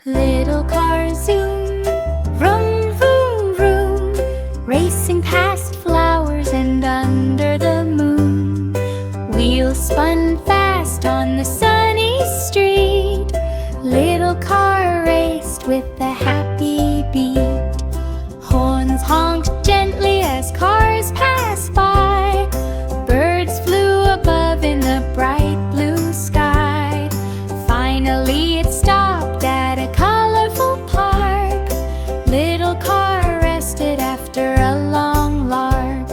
Little car zoom, vroom, vroom, vroom, racing past flowers and under the moon. Wheels spun fast on the sunny street. Little car raced with a happy beat. Horns honked gently as cars passed by. Birds flew above in the bright blue sky. Finally it stopped at a colorful park. Little car rested after a long lark.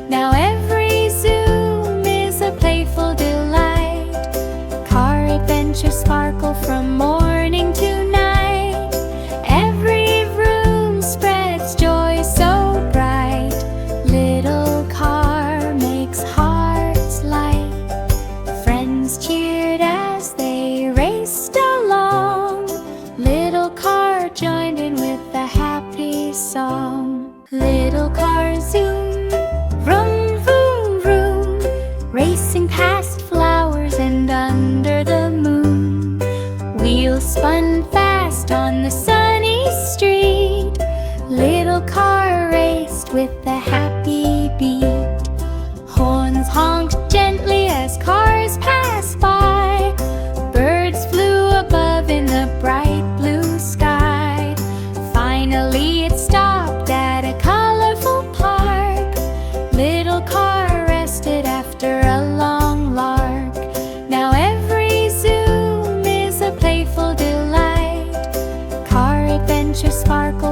Now every zoom is a playful delight. Car adventures sparkle from morning to night. Every vroom spreads joy so bright. Little car makes hearts light. Friends cheered as they raced along. Little car joined in with a happy song. Little car zoom, vroom, vroom, vroom, racing past flowers and under the moon. Wheels spun fast on the sunny street. Little car raced with a happy beat. Horns honked gently as cars passed by. Birds flew above in the bright blue sky. Finally it stopped at a colorful park. Little car rested after a long lark. Now every zoom is a playful delight. Car adventures sparkle